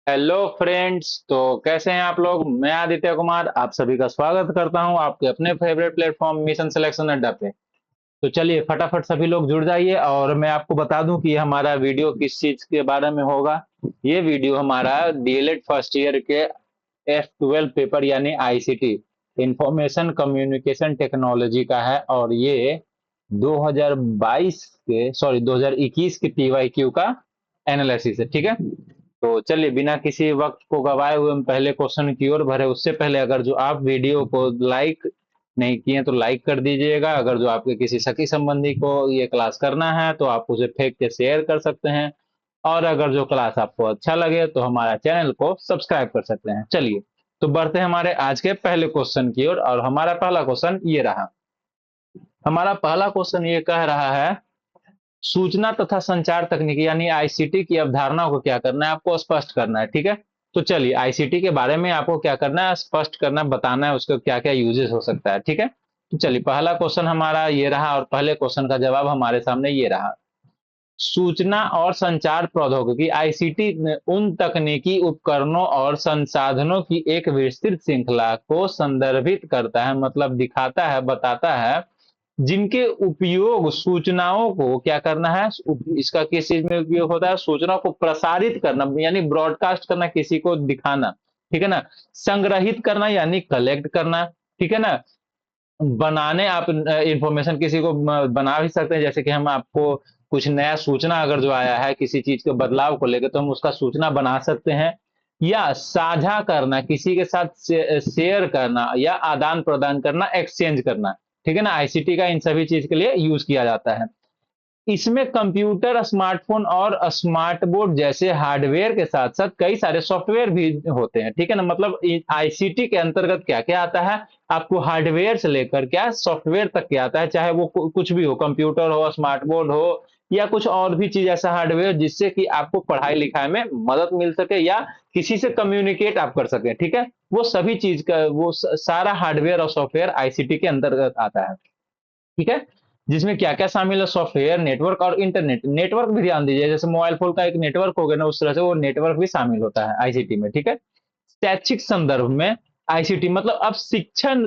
Hello friends. तो कैसे हैं आप लोग? मैं आदित्य कुमार आप सभी का स्वागत करता हूं आपके अपने फेवरेट प्लेटफॉर्म मिशन सिलेक्शन अड्डा पे। तो चलिए फटाफट सभी लोग जुड़ जाइए और मैं आपको बता दूं कि हमारा वीडियो किस चीज के बारे में होगा। ये वीडियो हमारा डीएलएड फर्स्ट ईयर के F12 पेपर यानी आईसीटी इंफॉर्मेशन कम्युनिकेशन टेक्नोलॉजी का है और ये 2022 के 2021 के पीवाईक्यू का एनालिसिस है। ठीक है, तो चलिए बिना किसी वक्त को गवाए हुए हम पहले क्वेश्चन की ओर बढ़े। उससे पहले अगर जो आप वीडियो को लाइक नहीं किए तो लाइक कर दीजिएगा। अगर जो आपके किसी सखी संबंधी को ये क्लास करना है तो आप उसे फेंक के शेयर कर सकते हैं। और अगर जो क्लास आपको अच्छा लगे तो हमारा चैनल को सब्सक्राइब कर सकते हैं। चलिए तो बढ़ते हैं हमारे आज के पहले क्वेश्चन की ओर और हमारा पहला क्वेश्चन ये रहा। हमारा पहला क्वेश्चन ये कह रहा है, सूचना तथा संचार तकनीकी यानी आईसीटी की अवधारणा को क्या करना है, आपको स्पष्ट करना है। ठीक है, तो चलिए आईसीटी के बारे में आपको क्या करना है, स्पष्ट करना है, बताना है उसका क्या क्या यूजेस हो सकता है। ठीक है, तो चलिए पहला क्वेश्चन हमारा ये रहा और पहले क्वेश्चन का जवाब हमारे सामने ये रहा। सूचना और संचार प्रौद्योगिकी आईसीटी उन तकनीकी उपकरणों और संसाधनों की एक विस्तृत श्रृंखला को संदर्भित करता है, मतलब दिखाता है, बताता है, जिनके उपयोग सूचनाओं को क्या करना है, इसका किस चीज में उपयोग होता है, सूचनाओं को प्रसारित करना यानी ब्रॉडकास्ट करना, किसी को दिखाना। ठीक है ना, संग्रहित करना यानी कलेक्ट करना। ठीक है ना, बनाने आप इंफॉर्मेशन किसी को बना भी सकते हैं, जैसे कि हम आपको कुछ नया सूचना अगर जो आया है किसी चीज के बदलाव को लेकर तो हम उसका सूचना बना सकते हैं। या साझा करना, किसी के साथ शेयर करना या आदान प्रदान करना, एक्सचेंज करना। ठीक है ना, आईसीटी का इन सभी चीज के लिए यूज किया जाता है। इसमें कंप्यूटर, स्मार्टफोन और स्मार्ट बोर्ड जैसे हार्डवेयर के साथ साथ कई सारे सॉफ्टवेयर भी होते हैं। ठीक है ना, मतलब आईसीटी के अंतर्गत क्या क्या आता है, आपको हार्डवेयर से लेकर क्या सॉफ्टवेयर तक क्या आता है, चाहे वो कुछ भी हो, कंप्यूटर हो, स्मार्ट बोर्ड हो या कुछ और भी चीज ऐसा हार्डवेयर जिससे कि आपको पढ़ाई लिखाई में मदद मिल सके या किसी से कम्युनिकेट आप कर सके। ठीक है, वो सभी चीज का वो सारा हार्डवेयर और सॉफ्टवेयर आईसीटी के अंतर्गत आता है। ठीक है, जिसमें क्या क्या शामिल है, सॉफ्टवेयर, नेटवर्क और इंटरनेट। नेटवर्क भी ध्यान दीजिए, जैसे मोबाइल फोन का एक नेटवर्क हो गया ना, उस तरह से वो नेटवर्क भी शामिल होता है आईसीटी में। ठीक है, शैक्षिक संदर्भ में आईसीटी मतलब अब शिक्षण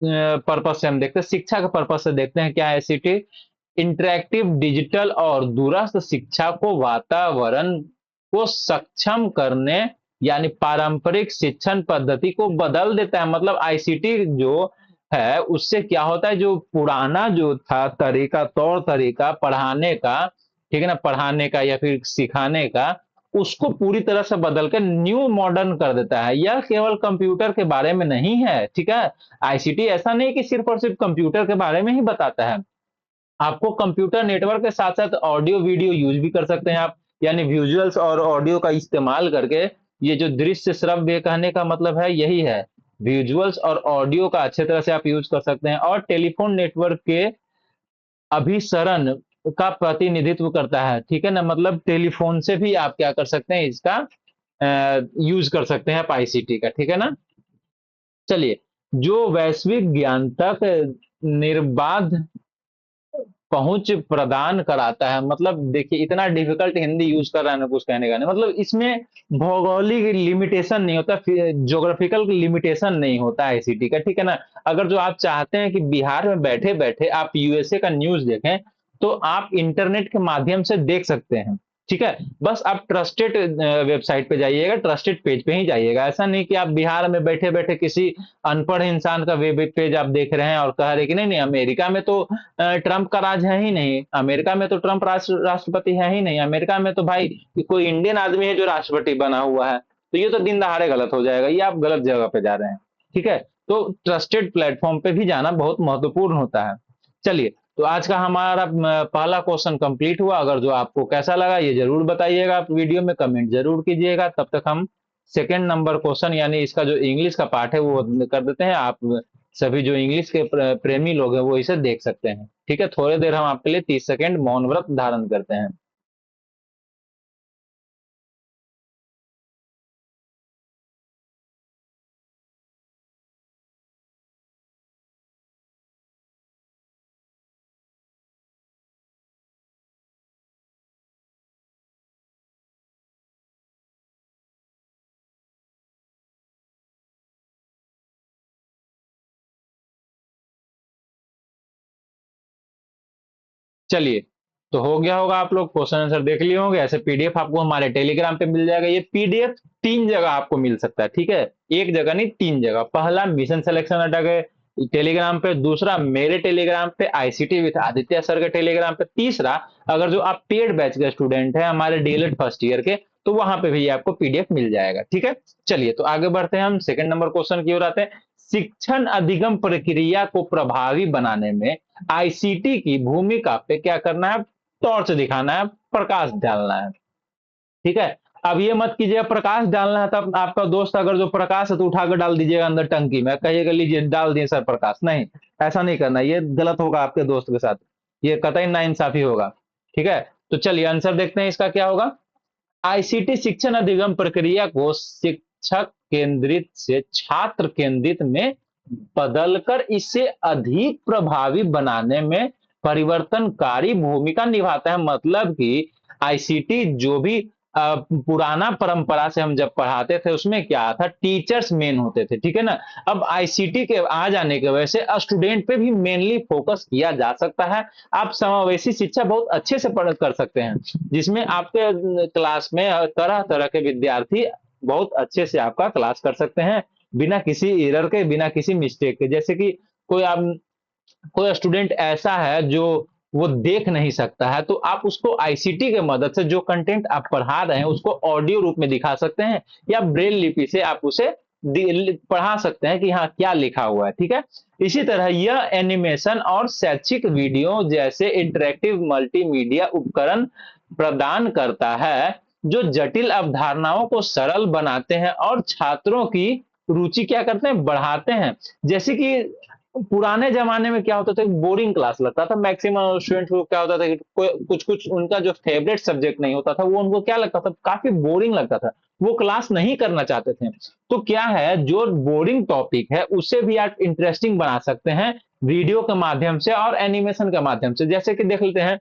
पर्पज से हम देखते हैं, शिक्षा के पर्पज से देखते हैं क्या आईसीटी इंटरैक्टिव, डिजिटल और दूरस्थ शिक्षा को वातावरण को सक्षम करने यानी पारंपरिक शिक्षण पद्धति को बदल देता है। मतलब आईसीटी जो है उससे क्या होता है, जो पुराना जो था तरीका, तौर तरीका पढ़ाने का, ठीक है ना, पढ़ाने का या फिर सिखाने का, उसको पूरी तरह से बदल कर न्यू मॉडर्न कर देता है। यह केवल कंप्यूटर के बारे में नहीं है। ठीक है, आईसीटी ऐसा नहीं कि सिर्फ और सिर्फ कंप्यूटर के बारे में ही बताता है, आपको कंप्यूटर नेटवर्क के साथ साथ ऑडियो वीडियो यूज भी कर सकते हैं आप, यानी विजुअल्स और ऑडियो का इस्तेमाल करके। ये जो दृश्य श्रव्य कहने का मतलब है यही है, विजुअल्स और ऑडियो का अच्छे तरह से आप यूज कर सकते हैं। और टेलीफोन नेटवर्क के अभिसरण का प्रतिनिधित्व करता है। ठीक है ना, मतलब टेलीफोन से भी आप क्या कर सकते हैं, इसका यूज कर सकते हैं आप आईसीटी का। ठीक है ना, चलिए, जो वैश्विक ज्ञान तक निर्बाध पहुंच प्रदान कराता है। मतलब देखिए इतना डिफिकल्ट हिंदी यूज कर रहा है ना, कुछ कहने का नहीं मतलब, इसमें भौगोलिक लिमिटेशन नहीं होता, ज्योग्राफिकल लिमिटेशन नहीं होता आईसीटी का। ठीक है ना, अगर जो आप चाहते हैं कि बिहार में बैठे बैठे आप यूएसए का न्यूज देखें तो आप इंटरनेट के माध्यम से देख सकते हैं। ठीक है, बस आप ट्रस्टेड वेबसाइट पे जाइएगा, ट्रस्टेड पेज पे ही जाइएगा। ऐसा नहीं कि आप बिहार में बैठे बैठे किसी अनपढ़ इंसान का वेब पेज आप देख रहे हैं और कह रहे हैं कि नहीं नहीं अमेरिका में तो ट्रंप का राज है ही नहीं, अमेरिका में तो ट्रंप राष्ट्रपति है ही नहीं, अमेरिका में तो भाई कोई इंडियन आदमी है जो राष्ट्रपति बना हुआ है। तो ये तो दिन दहाड़े गलत हो जाएगा, ये आप गलत जगह पे जा रहे हैं। ठीक है, तो ट्रस्टेड प्लेटफॉर्म पे भी जाना बहुत महत्वपूर्ण होता है। चलिए, तो आज का हमारा पहला क्वेश्चन कंप्लीट हुआ। अगर जो आपको कैसा लगा ये जरूर बताइएगा, आप वीडियो में कमेंट जरूर कीजिएगा। तब तक हम सेकेंड नंबर क्वेश्चन यानी इसका जो इंग्लिश का पार्ट है वो कर देते हैं। आप सभी जो इंग्लिश के प्रेमी लोग हैं वो इसे देख सकते हैं। ठीक है, थोड़ी देर हम आपके लिए 30 सेकेंड मौन व्रत धारण करते हैं। चलिए, तो हो गया होगा, आप लोग क्वेश्चन आंसर देख लिए होंगे। ऐसे पीडीएफ आपको हमारे टेलीग्राम पे मिल जाएगा। ये पीडीएफ 3 जगह आपको मिल सकता है, ठीक है, एक जगह नहीं 3 जगह। पहला मिशन सिलेक्शन अड्डा के टेलीग्राम पे, दूसरा मेरे टेलीग्राम पे आईसीटी विद आदित्य सर के टेलीग्राम पे, तीसरा अगर जो आप पेड बैच के स्टूडेंट हैं हमारे डीएलएड फर्स्ट ईयर के, तो वहां पे भी आपको पीडीएफ मिल जाएगा, ठीक है। चलिए, तो आगे बढ़ते हैं, हम सेकंड नंबर क्वेश्चन की ओर आते हैं। शिक्षण अधिगम प्रक्रिया को प्रभावी बनाने में आईसीटी की भूमिका पे क्या करना है, टॉर्च दिखाना है, प्रकाश डालना है, ठीक है। अब ये मत कीजिएगा प्रकाश डालना है तब आपका दोस्त अगर जो प्रकाश है तो उठाकर डाल दीजिएगा अंदर टंकी में, कहिएगा लीजिए डाल दिए सर प्रकाश, नहीं, ऐसा नहीं करना, ये गलत होगा आपके दोस्त के साथ, ये कतई नाइंसाफी होगा, ठीक है। तो चलिए आंसर देखते हैं इसका क्या होगा। आईसीटी शिक्षण अधिगम प्रक्रिया को शिक्षक केंद्रित से छात्र केंद्रित में बदलकर इसे अधिक प्रभावी बनाने में परिवर्तनकारी भूमिका निभाता है। मतलब कि आईसीटी जो भी पुराना परंपरा से हम जब पढ़ाते थे उसमें क्या था, टीचर्स मेन होते थे, ठीक है ना। अब आईसीटी के आ जाने की वजह से स्टूडेंट पे भी मेनली फोकस किया जा सकता है। आप समावेशी शिक्षा बहुत अच्छे से पढ़ कर सकते हैं, जिसमें आपके क्लास में तरह तरह के विद्यार्थी बहुत अच्छे से आपका क्लास कर सकते हैं, बिना किसी एरर के, बिना किसी मिस्टेक के। जैसे कि कोई आप कोई स्टूडेंट ऐसा है जो वो देख नहीं सकता है, तो आप उसको आईसीटी के मदद से जो कंटेंट आप पढ़ा रहे हैं उसको ऑडियो रूप में दिखा सकते हैं, या ब्रेल लिपि से आप उसे पढ़ा सकते हैं कि हाँ क्या लिखा हुआ है, ठीक है। इसी तरह यह एनिमेशन और शैक्षिक वीडियो जैसे इंटरेक्टिव मल्टीमीडिया उपकरण प्रदान करता है, जो जटिल अवधारणाओं को सरल बनाते हैं और छात्रों की रुचि क्या करते हैं, बढ़ाते हैं। जैसे कि पुराने जमाने में क्या होता था, बोरिंग क्लास लगता था मैक्सिमम स्टूडेंट को, क्या होता था कि कुछ कुछ उनका जो फेवरेट सब्जेक्ट नहीं होता था वो उनको क्या लगता था, काफी बोरिंग लगता था, वो क्लास नहीं करना चाहते थे। तो क्या है, जो बोरिंग टॉपिक है उसे भी आप इंटरेस्टिंग बना सकते हैं वीडियो के माध्यम से और एनिमेशन के माध्यम से। जैसे कि देख लेते हैं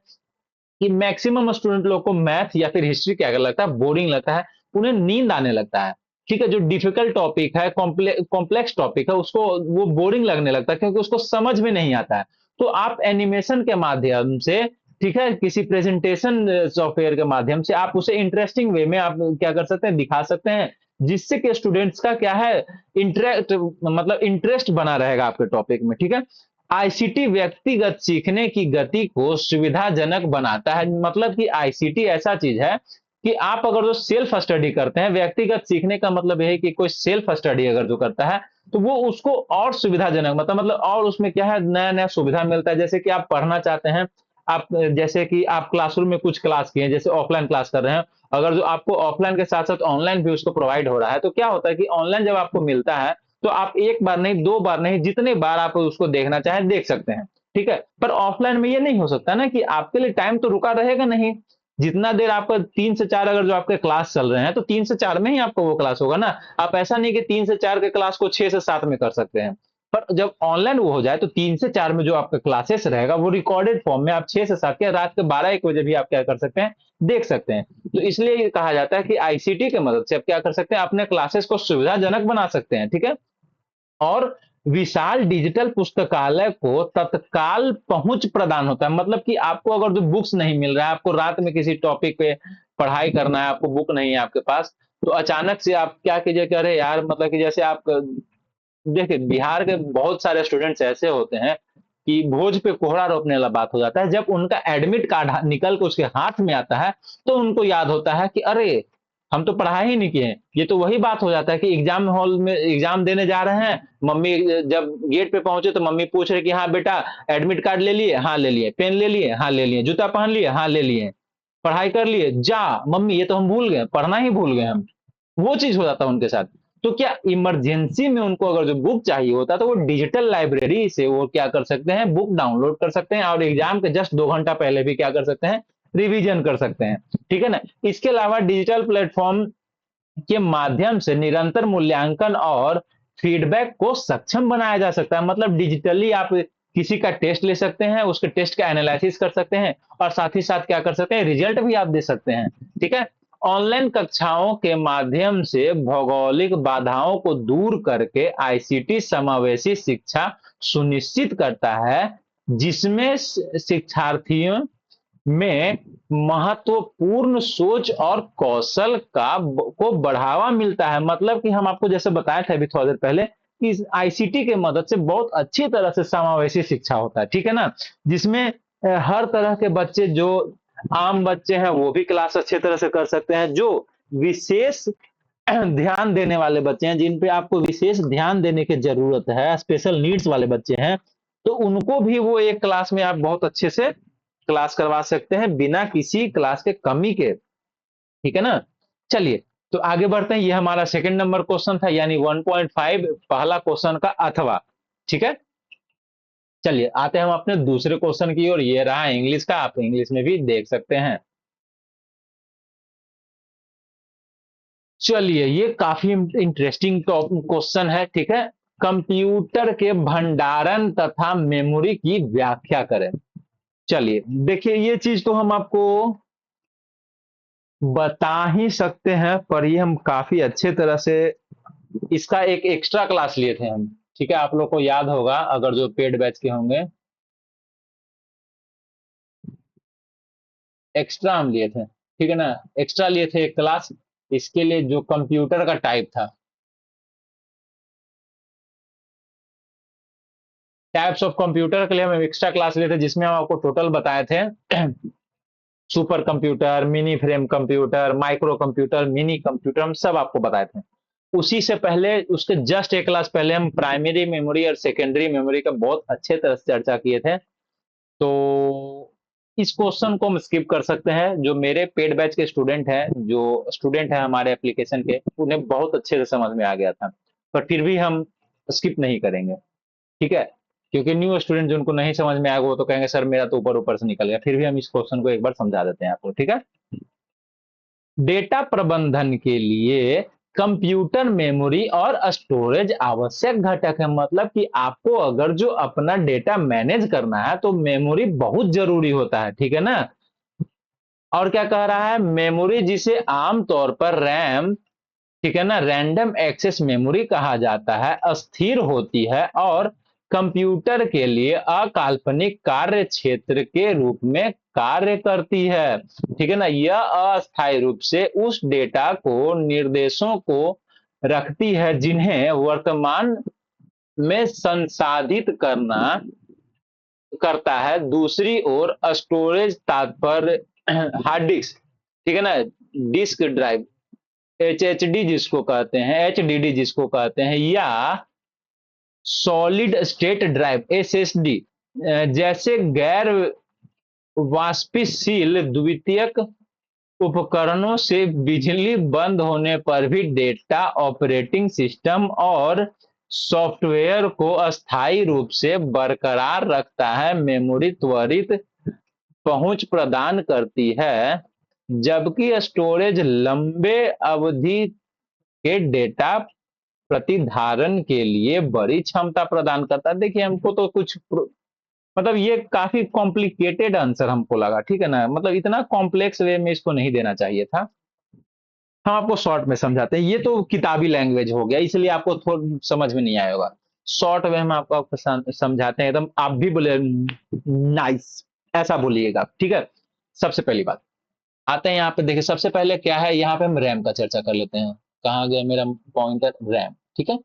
कि मैक्सिमम स्टूडेंट लोग को मैथ या फिर हिस्ट्री क्या लगता है, बोरिंग लगता है, उन्हें नींद आने लगता है, ठीक है। जो डिफिकल्ट टॉपिक है, कॉम्प्लेक्स टॉपिक है, उसको वो बोरिंग लगने लगता है क्योंकि उसको समझ में नहीं आता है। तो आप एनिमेशन के माध्यम से, ठीक है, किसी प्रेजेंटेशन सॉफ्टवेयर के माध्यम से आप उसे इंटरेस्टिंग वे में आप क्या कर सकते हैं, दिखा सकते हैं, जिससे कि स्टूडेंट्स का क्या है, इंटरेस्ट, मतलब इंटरेस्ट बना रहेगा आपके टॉपिक में, ठीक है। आईसीटी व्यक्तिगत सीखने की गति को सुविधाजनक बनाता है। मतलब कि आईसीटी ऐसा चीज है कि आप अगर जो सेल्फ स्टडी करते हैं, व्यक्तिगत सीखने का मतलब यह है कि कोई सेल्फ स्टडी अगर जो करता है तो वो उसको और सुविधाजनक, मतलब और उसमें क्या है, नया नया सुविधा मिलता है। जैसे कि आप पढ़ना चाहते हैं, आप जैसे कि आप क्लासरूम में कुछ क्लास किए, जैसे ऑफलाइन क्लास कर रहे हैं, अगर जो आपको ऑफलाइन के साथ साथ ऑनलाइन भी उसको प्रोवाइड हो रहा है, तो क्या होता है कि ऑनलाइन जब आपको मिलता है तो आप एक बार नहीं, दो बार नहीं, जितने बार आप उसको देखना चाहें देख सकते हैं, ठीक है। पर ऑफलाइन में ये नहीं हो सकता ना कि आपके लिए टाइम तो रुका रहेगा नहीं, जितना देर आपका 3 से 4 अगर जो आपके क्लास चल रहे हैं तो 3 से 4 में ही आपको वो क्लास होगा ना। आप ऐसा नहीं कि 3 से 4 के क्लास को 6 से 7 में कर सकते हैं। पर जब ऑनलाइन वो हो जाए तो 3 से 4 में जो आपका क्लासेस रहेगा वो रिकॉर्डेड फॉर्म में आप 6 से 7 के रात के 12-1 बजे भी आप क्या कर सकते हैं, देख सकते हैं। तो इसलिए ये कहा जाता है कि आईसीटी की मदद से आप क्या कर सकते हैं, अपने क्लासेस को सुविधाजनक बना सकते हैं, ठीक है। और विशाल डिजिटल पुस्तकालय को तत्काल पहुंच प्रदान होता है। मतलब कि आपको अगर जो बुक्स नहीं मिल रहा है, आपको रात में किसी टॉपिक पे पढ़ाई करना है, आपको बुक नहीं है आपके पास, तो अचानक से आप क्या कीजिए, कह रहे यार, मतलब कि जैसे आप देखिए बिहार के बहुत सारे स्टूडेंट्स ऐसे होते हैं कि भोज पे कोहरा रोपने वाला बात हो जाता है। जब उनका एडमिट कार्ड निकल के उसके हाथ में आता है तो उनको याद होता है कि अरे हम तो पढ़ाई ही नहीं किए। ये तो वही बात हो जाता है कि एग्जाम हॉल में एग्जाम देने जा रहे हैं, मम्मी जब गेट पे पहुंचे तो मम्मी पूछ रहे कि हाँ बेटा एडमिट कार्ड ले लिए, हाँ ले लिए, पेन ले लिए, हाँ ले लिए, जूता पहन लिए, हाँ ले लिए, पढ़ाई कर लिए, जा मम्मी ये तो हम भूल गए, पढ़ना ही भूल गए हम। वो चीज हो जाता है उनके साथ। तो क्या इमरजेंसी में उनको अगर जो बुक चाहिए होता है तो वो डिजिटल लाइब्रेरी से वो क्या कर सकते हैं, बुक डाउनलोड कर सकते हैं और एग्जाम के जस्ट 2 घंटा पहले भी क्या कर सकते हैं, रिवीजन कर सकते हैं, ठीक है ना। इसके अलावा डिजिटल प्लेटफॉर्म के माध्यम से निरंतर मूल्यांकन और फीडबैक को सक्षम बनाया जा सकता है। मतलब डिजिटली आप किसी का टेस्ट ले सकते हैं, उसके टेस्ट का एनालिसिस कर सकते हैं और साथ ही साथ क्या कर सकते हैं, रिजल्ट भी आप दे सकते हैं, ठीक है। ऑनलाइन कक्षाओं के माध्यम से भौगोलिक बाधाओं को दूर करके आईसीटी समावेशी शिक्षा सुनिश्चित करता है, जिसमें शिक्षार्थियों में महत्वपूर्ण सोच और कौशल को बढ़ावा मिलता है। मतलब कि हम आपको जैसे बताए थे अभी थोड़ी देर पहले कि इस आईसीटी के मदद से बहुत अच्छी तरह से समावेशी शिक्षा होता है, ठीक है ना? जिसमें हर तरह के बच्चे, जो आम बच्चे हैं वो भी क्लास अच्छी तरह से कर सकते हैं, जो विशेष ध्यान देने वाले बच्चे हैं, जिन पे आपको विशेष ध्यान देने की जरूरत है, स्पेशल नीड्स वाले बच्चे हैं, तो उनको भी वो एक क्लास में आप बहुत अच्छे से क्लास करवा सकते हैं बिना किसी क्लास के कमी के, ठीक है ना? चलिए, तो आगे बढ़ते हैं। ये हमारा सेकंड नंबर क्वेश्चन था, यानी 1.5 पहला क्वेश्चन का अथवा, ठीक है? चलिए आते हैं हम अपने दूसरे क्वेश्चन की ओर। ये रहा इंग्लिश का, आप इंग्लिश में भी देख सकते हैं। चलिए, ये काफी इंटरेस्टिंग क्वेश्चन है, ठीक है? कंप्यूटर के भंडारण तथा मेमोरी की व्याख्या करें। चलिए देखिए, ये चीज तो हम आपको बता ही सकते हैं, पर ये हम काफी अच्छे तरह से इसका एक एक्स्ट्रा क्लास लिए थे हम, ठीक है? आप लोग को याद होगा, अगर जो पेड बैच के होंगे, एक्स्ट्रा हम लिए थे, ठीक है ना? एक्स्ट्रा लिए थे एक क्लास इसके लिए, जो कंप्यूटर का टाइप था, टाइप्स ऑफ कंप्यूटर के लिए हम एक्स्ट्रा क्लास लिए थे, जिसमें हम आपको टोटल बताए थे super computer, mini frame computer, micro computer, mini computer, हम सब आपको बताए थे। उसी से पहले, उसके जस्ट एक क्लास पहले हम प्राइमरी मेमोरी और सेकेंडरी मेमोरी का बहुत अच्छे तरह से चर्चा किए थे। तो इस क्वेश्चन को हम स्किप कर सकते हैं। जो मेरे पेड बैच के स्टूडेंट हैं, जो स्टूडेंट हैं हमारे एप्लीकेशन के, उन्हें बहुत अच्छे से समझ में आ गया था, पर फिर भी हम स्किप नहीं करेंगे, ठीक है? क्योंकि न्यू स्टूडेंट जिनको नहीं समझ में आएगा वो तो कहेंगे सर मेरा तो ऊपर ऊपर से निकल गया। फिर भी हम इस क्वेश्चन को एक बार समझा देते हैं आपको, ठीक है? डेटा प्रबंधन के लिए कंप्यूटर मेमोरी और स्टोरेज आवश्यक घटक है। मतलब कि आपको अगर जो अपना डेटा मैनेज करना है तो मेमोरी बहुत जरूरी होता है, ठीक है ना? और क्या कह रहा है, मेमोरी जिसे आमतौर पर रैम, ठीक है ना, रैंडम एक्सेस मेमोरी कहा जाता है, अस्थिर होती है और कंप्यूटर के लिए अकाल्पनिक कार्य क्षेत्र के रूप में कार्य करती है, ठीक है ना? यह अस्थायी रूप से उस डेटा को, निर्देशों को रखती है जिन्हें वर्तमान में संसाधित करना करता है। दूसरी ओर स्टोरेज तात्पर्य हार्ड डिस्क, ठीक है ना, डिस्क ड्राइव, एचएचडी जिसको कहते हैं, एचडीडी जिसको कहते हैं, या सॉलिड स्टेट ड्राइव, एसएसडी, जैसे गैर वाष्पशील द्वितीयक उपकरणों से बिजली बंद होने पर भी डेटा ऑपरेटिंग सिस्टम और सॉफ्टवेयर को अस्थायी रूप से बरकरार रखता है। मेमोरी त्वरित पहुंच प्रदान करती है, जबकि स्टोरेज लंबे अवधि के डेटा प्रतिधारण के लिए बड़ी क्षमता प्रदान करता है। देखिए, हमको तो कुछ मतलब ये काफी कॉम्प्लिकेटेड आंसर हमको लगा, ठीक है ना? मतलब इतना कॉम्प्लेक्स वे में इसको नहीं देना चाहिए था। हम आपको शॉर्ट में समझाते हैं। ये तो किताबी लैंग्वेज हो गया, इसलिए आपको थोड़ा समझ में नहीं आएगा। शॉर्ट वे में आपको समझाते हैं एकदम, आप भी बोले नाइस, ऐसा बोलिएगा, ठीक है? सबसे पहली बात आते हैं यहाँ पे, देखिए सबसे पहले क्या है, यहाँ पे हम रैम का चर्चा कर लेते हैं। कहाँ गया मेरा पॉइंटर, रैम, ठीक है?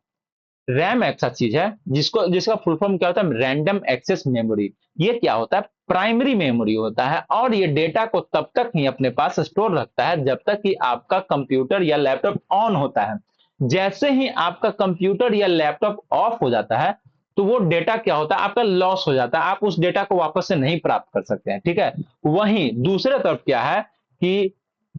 रैम ऐसा चीज है जिसको, जिसका फुल फॉर्म क्या होता है, रैंडम एक्सेस मेमोरी। ये क्या होता है, प्राइमरी मेमोरी होता है, और ये डेटा को तब तक ही अपने पास स्टोर रखता है जब तक कि आपका कंप्यूटर या लैपटॉप ऑन होता है। जैसे ही आपका कंप्यूटर या लैपटॉप ऑफ हो जाता है तो वो डेटा क्या होता है, आपका लॉस हो जाता है, आप उस डेटा को वापस से नहीं प्राप्त कर सकते हैं, ठीक है? वहीं दूसरे तरफ क्या है कि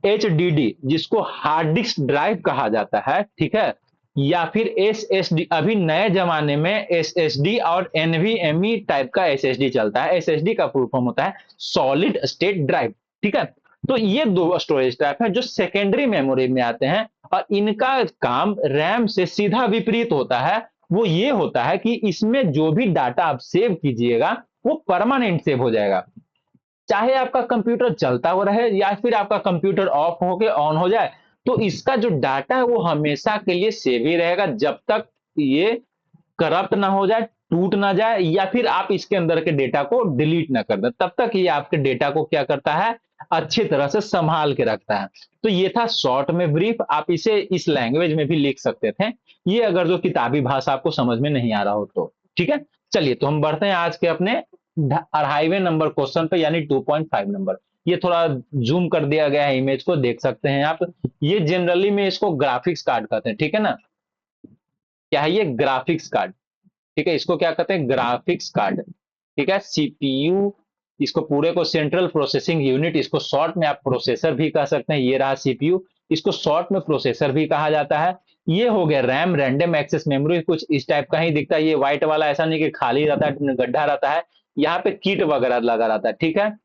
एचडीडी, जिसको हार्ड डिस्क ड्राइव कहा जाता है, ठीक है, या फिर एसएसडी, अभी नए जमाने में एसएसडी और एनवीएमई टाइप का एसएसडी चलता है। एसएसडी का फुल फॉर्म होता है सॉलिड स्टेट ड्राइव, ठीक है? तो ये दो स्टोरेज टाइप है जो सेकेंडरी मेमोरी में आते हैं, और इनका काम रैम से सीधा विपरीत होता है। वो ये होता है कि इसमें जो भी डाटा आप सेव कीजिएगा वो परमानेंट सेव हो जाएगा, चाहे आपका कंप्यूटर चलता हुआ रहे या फिर आपका कंप्यूटर ऑफ होके ऑन हो जाए, तो इसका जो डाटा है वो हमेशा के लिए सेव ही रहेगा जब तक ये करप्ट ना हो जाए, टूट ना जाए या फिर आप इसके अंदर के डेटा को डिलीट ना कर दें, तब तक ये आपके डेटा को क्या करता है, अच्छी तरह से संभाल के रखता है। तो ये था शॉर्ट में ब्रीफ, आप इसे इस लैंग्वेज में भी लिख सकते थे, ये अगर जो किताबी भाषा आपको समझ में नहीं आ रहा हो तो। ठीक है, चलिए तो हम बढ़ते हैं आज के अपने 2.5वें नंबर क्वेश्चन पे, यानी 2.5 नंबर। ये थोड़ा जूम कर दिया गया है, इमेज को देख सकते हैं आप। ये जनरली में इसको ग्राफिक्स कार्ड कहते हैं, ठीक है ना। क्या है ये, ग्राफिक्स कार्ड। ठीक है, इसको क्या कहते हैं, ग्राफिक्स कार्ड। ठीक है, सीपीयू, इसको पूरे को सेंट्रल प्रोसेसिंग यूनिट, इसको शॉर्ट में आप प्रोसेसर भी कह सकते हैं। ये रहा सीपीयू, इसको शॉर्ट में प्रोसेसर भी कहा जाता है। ये हो गया रैम, रैंडम एक्सेस मेमोरी, कुछ इस टाइप का ही दिखता है। ये व्हाइट वाला ऐसा नहीं कि खाली रहता है, गड्ढा रहता है, यहाँ पे किट वगैरह लगा रहता है। ठीक है,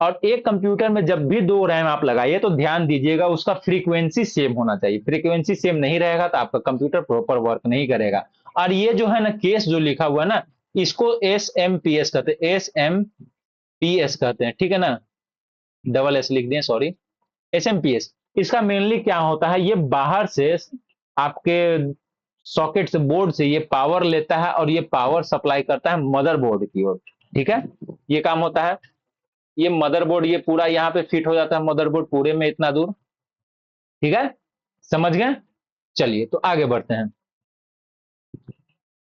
और एक कंप्यूटर में जब भी दो रैम आप लगाइए तो ध्यान दीजिएगा उसका फ्रीक्वेंसी सेम होना चाहिए। फ्रीक्वेंसी सेम नहीं रहेगा तो आपका कंप्यूटर प्रॉपर वर्क नहीं करेगा। और ये जो है ना केस जो लिखा हुआ है ना, इसको एस एम पी एस कहते हैं, एस एम पी एस कहते हैं। ठीक है ना, डबल एस लिख दिए, sorry, S M P S. इसका मेनली क्या होता है, ये बाहर से आपके सॉकेट से, बोर्ड से ये पावर लेता है और ये पावर सप्लाई करता है मदरबोर्ड की ओर। ठीक है, ये काम होता है। ये मदरबोर्ड, ये पूरा यहाँ पे फिट हो जाता है मदरबोर्ड पूरे में इतना दूर। ठीक है, समझ गए। चलिए तो आगे बढ़ते हैं।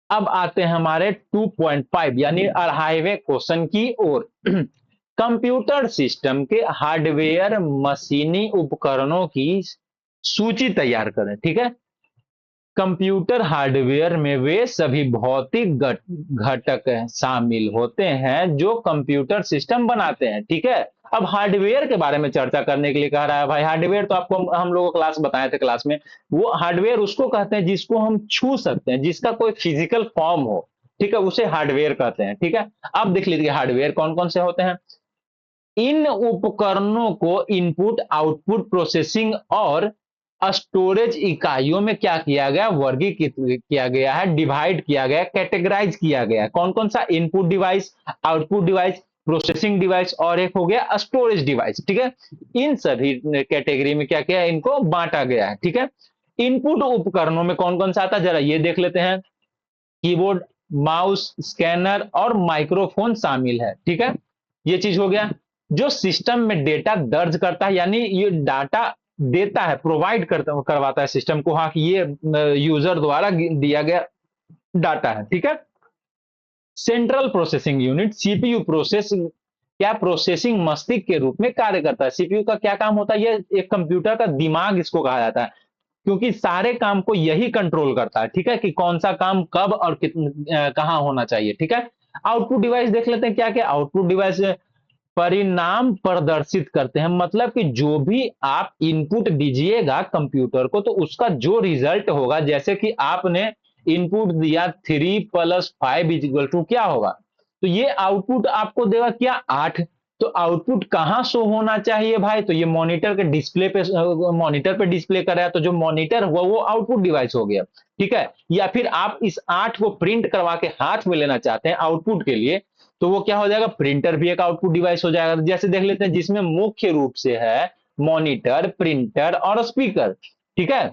अब आते हैं हमारे 2.5 यानी 2.5वें क्वेश्चन की ओर। कंप्यूटर सिस्टम के हार्डवेयर मशीनी उपकरणों की सूची तैयार करें। ठीक है, कंप्यूटर हार्डवेयर में वे सभी भौतिक घटक शामिल होते हैं जो कंप्यूटर सिस्टम बनाते हैं। ठीक है, अब हार्डवेयर के बारे में चर्चा करने के लिए कह रहा है भाई। हार्डवेयर तो आपको हम लोगों क्लास बताए थे क्लास में, वो हार्डवेयर उसको कहते हैं जिसको हम छू सकते हैं, जिसका कोई फिजिकल फॉर्म हो। ठीक है, उसे हार्डवेयर कहते हैं। ठीक है, अब देख लीजिए हार्डवेयर कौन कौन से होते हैं। इन उपकरणों को इनपुट, आउटपुट, प्रोसेसिंग और स्टोरेज इकाइयों में क्या किया गया, वर्गीकृत किया गया है, डिवाइड किया गया, कैटेगराइज किया गया। कौन कौन सा, input device, output device, processing device और एक हो गया स्टोरेज डिवाइस। ठीक है, इन सभी कैटेगरी में क्या किया, इनको बांटा गया है। ठीक है, इनपुट उपकरणों में कौन कौन सा आता है, जरा ये देख लेते हैं। कीबोर्ड, माउस, स्कैनर और माइक्रोफोन शामिल है। ठीक है, ये चीज हो गया। जो सिस्टम में डेटा दर्ज करता है, यानी ये डाटा देता है, प्रोवाइड करता करवाता है सिस्टम को, हाँ कि ये यूजर द्वारा दिया गया डाटा है। ठीक है, central processing unit, CPU process, क्या प्रोसेसिंग मस्तिष्क के रूप में कार्य करता है। सीपीयू का क्या काम होता है, ये एक कंप्यूटर का दिमाग इसको कहा जाता है, क्योंकि सारे काम को यही कंट्रोल करता है। ठीक है, कि कौन सा काम कब और कहां होना चाहिए। ठीक है, आउटपुट डिवाइस देख लेते हैं क्या क्या आउटपुट डिवाइस परिणाम प्रदर्शित करते हैं। मतलब कि जो भी आप इनपुट दीजिएगा कंप्यूटर को तो उसका जो रिजल्ट होगा, जैसे कि आपने इनपुट दिया 3+5 = क्या होगा, तो ये आउटपुट आपको देगा क्या, 8। तो आउटपुट कहां शो होना चाहिए भाई, तो ये मॉनिटर के डिस्प्ले पे, मॉनिटर पे डिस्प्ले कर रहा है, तो जो मॉनिटर हुआ वो आउटपुट डिवाइस हो गया। ठीक है, या फिर आप इस 8 को प्रिंट करवा के हाथ में लेना चाहते हैं आउटपुट के लिए, तो वो क्या हो जाएगा, प्रिंटर भी एक आउटपुट डिवाइस हो जाएगा। जैसे देख लेते हैं, जिसमें मुख्य रूप से है मॉनिटर, प्रिंटर और स्पीकर। ठीक है,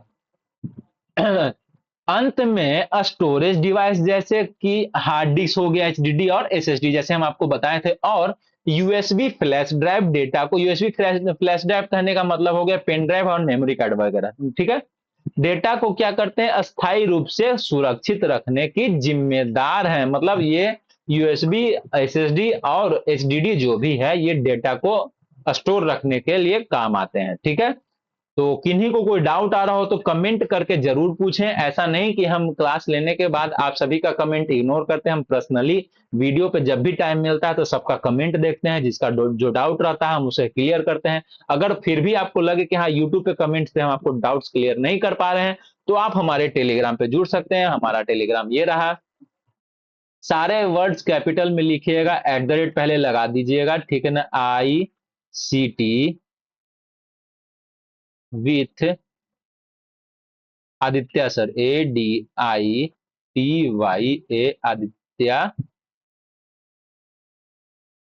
अंत में स्टोरेज डिवाइस जैसे कि हार्ड डिस्क हो गया, एचडीडी और एसएसडी, जैसे हम आपको बताए थे, और यूएसबी फ्लैश ड्राइव। डेटा को यूएसबी फ्लैश ड्राइव कहने का मतलब हो गया पेन ड्राइव और मेमोरी कार्ड वगैरह। ठीक है, डेटा को क्या करते हैं, अस्थायी रूप से सुरक्षित रखने की जिम्मेदार है। मतलब ये यूएसबी, एसएसडी और एचडीडी जो भी है, ये डेटा को स्टोर रखने के लिए काम आते हैं। ठीक है, तो किन्हीं को कोई डाउट आ रहा हो तो कमेंट करके जरूर पूछें। ऐसा नहीं कि हम क्लास लेने के बाद आप सभी का कमेंट इग्नोर करते हैं। हम पर्सनली वीडियो पे जब भी टाइम मिलता है तो सबका कमेंट देखते हैं, जिसका जो डाउट रहता है हम उसे क्लियर करते हैं। अगर फिर भी आपको लगे कि हाँ यूट्यूब पे कमेंट से हम आपको डाउट्स क्लियर नहीं कर पा रहे हैं, तो आप हमारे टेलीग्राम पे जुड़ सकते हैं। हमारा टेलीग्राम ये रहा, सारे वर्ड्स कैपिटल में लिखिएगा, @ पहले लगा दीजिएगा। ठीक है ना, ICT with Aditya sir, ADITYA Aditya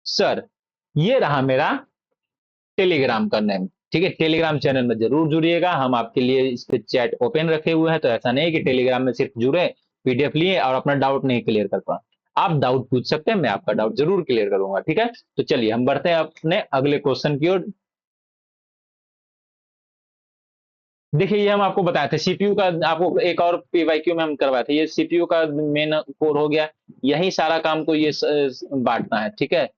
sir, ये रहा मेरा टेलीग्राम का नेम। ठीक है, टेलीग्राम चैनल में जरूर जुड़िएगा। हम आपके लिए इस पे चैट ओपन रखे हुए हैं, तो ऐसा नहीं कि टेलीग्राम में सिर्फ जुड़े, पीडीएफ लिए और अपना डाउट नहीं क्लियर कर पाए। आप डाउट पूछ सकते हैं, मैं आपका डाउट जरूर क्लियर करूंगा। ठीक है, तो चलिए हम बढ़ते हैं अपने अगले क्वेश्चन की ओर। देखिए ये हम आपको बताए थे सीपीयू का, आपको एक और पीवाईक्यू में हम करवाए थे, ये सीपीयू का मेन कोर हो गया। यही सारा काम को ये बांटना है। ठीक है,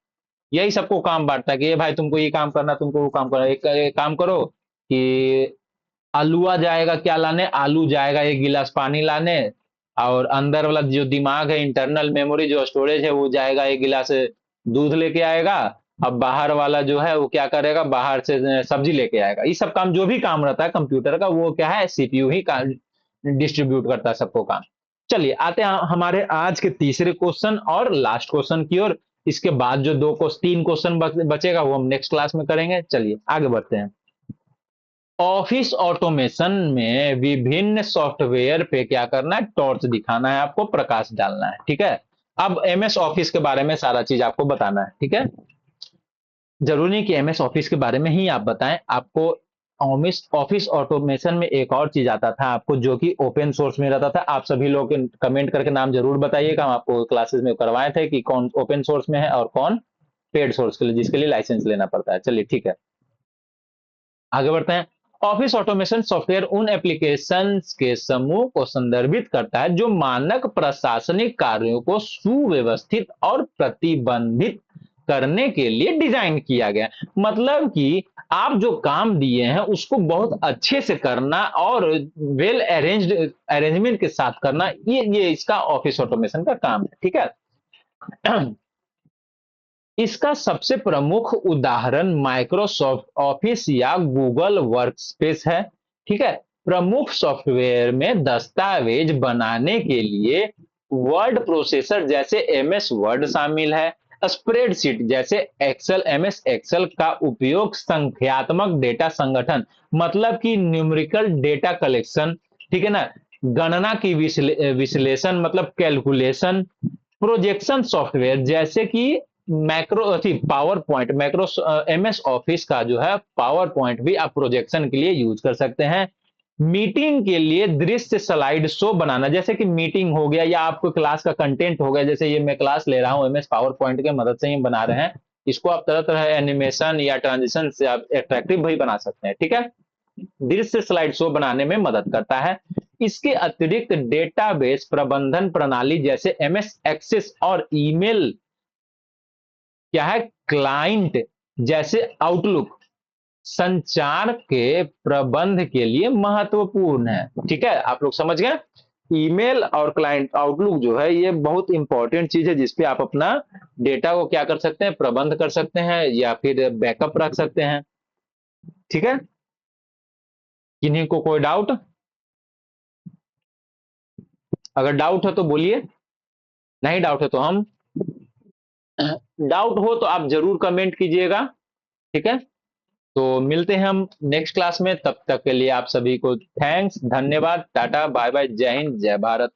यही सबको काम बांटता है कि ये भाई तुमको ये काम करना, तुमको वो काम करना। एक काम करो कि आलूआ जाएगा क्या लाने, आलू जाएगा एक गिलास पानी लाने, और अंदर वाला जो दिमाग है, इंटरनल मेमोरी जो स्टोरेज है, वो जाएगा एक गिलास दूध लेके आएगा। अब बाहर वाला जो है वो क्या करेगा, बाहर से सब्जी लेके आएगा। ये सब काम जो भी काम रहता है कंप्यूटर का, वो क्या है, सीपीयू ही डिस्ट्रीब्यूट करता है सबको काम। चलिए आते हैं हमारे आज के तीसरे क्वेश्चन और लास्ट क्वेश्चन की ओर। इसके बाद जो तीन क्वेश्चन बचेगा वो हम नेक्स्ट क्लास में करेंगे। चलिए आगे बढ़ते हैं। ऑफिस ऑटोमेशन में विभिन्न सॉफ्टवेयर पे क्या करना है, टॉर्च दिखाना है आपको, प्रकाश डालना है। ठीक है, अब एमएस ऑफिस के बारे में सारा चीज आपको बताना है। ठीक है, जरूरी नहीं कि एमएस ऑफिस के बारे में ही आप बताएं, आपको ऑफिस ऑफिस ऑटोमेशन में एक और चीज आता था आपको, जो कि ओपन सोर्स में रहता था। आप सभी लोग कमेंट करके नाम जरूर बताइएगा, हम आपको क्लासेस में करवाए थे कि कौन ओपन सोर्स में है और कौन पेड सोर्स के लिए, जिसके लिए लाइसेंस लेना पड़ता है। चलिए ठीक है, आगे बढ़ते हैं। ऑफिस ऑटोमेशन सॉफ्टवेयर उन एप्लीकेशंस के समूह को संदर्भित करता है जो मानक प्रशासनिक कार्यों को सुव्यवस्थित और प्रतिबंधित करने के लिए डिजाइन किया गया। मतलब कि आप जो काम दिए हैं उसको बहुत अच्छे से करना और वेल अरेंज्ड अरेंजमेंट के साथ करना, ये इसका ऑफिस ऑटोमेशन का काम है। ठीक है, इसका सबसे प्रमुख उदाहरण माइक्रोसॉफ्ट ऑफिस या गूगल वर्कस्पेस है। ठीक है, प्रमुख सॉफ्टवेयर में दस्तावेज बनाने के लिए वर्ड प्रोसेसर जैसे एमएस वर्ड शामिल है। स्प्रेडशीट जैसे एक्सेल, एमएस एक्सेल का उपयोग संख्यात्मक डेटा संगठन, मतलब कि न्यूमेरिकल डेटा कलेक्शन, ठीक है ना, गणना की विश्लेषण मतलब कैलकुलेशन, प्रोजेक्शन सॉफ्टवेयर जैसे कि macro power point, macro MS office का जो है पावर पॉइंट भी आप प्रोजेक्शन के लिए यूज कर सकते हैं। मीटिंग के लिए दृश्य स्लाइड शो बनाना, जैसे कि मीटिंग हो गया या आपको क्लास का कंटेंट हो गया, जैसे ये मैं क्लास ले रहा हूं एमएस पावर पॉइंट के मदद से ही बना रहे हैं। इसको आप तरह तरह एनिमेशन या ट्रांजिशन से आप अट्रैक्टिव भी बना सकते हैं। ठीक है, दृश्य स्लाइड शो बनाने में मदद करता है। इसके अतिरिक्त डेटाबेस प्रबंधन प्रणाली जैसे एमएस एक्सेस और ईमेल क्या है, क्लाइंट जैसे आउटलुक संचार के प्रबंध के लिए महत्वपूर्ण है। ठीक है, आप लोग समझ गए। ईमेल और क्लाइंट आउटलुक जो है ये बहुत इंपॉर्टेंट चीज है, जिसपे आप अपना डेटा को क्या कर सकते हैं, प्रबंध कर सकते हैं या फिर बैकअप रख सकते हैं। ठीक है, किन्हीं को कोई डाउट, अगर डाउट है तो बोलिए, नहीं डाउट है तो हम, डाउट हो तो आप जरूर कमेंट कीजिएगा। ठीक है, तो मिलते हैं हम नेक्स्ट क्लास में, तब तक के लिए आप सभी को थैंक्स, धन्यवाद, टाटा बाय बाय, जय हिंद जय भारत।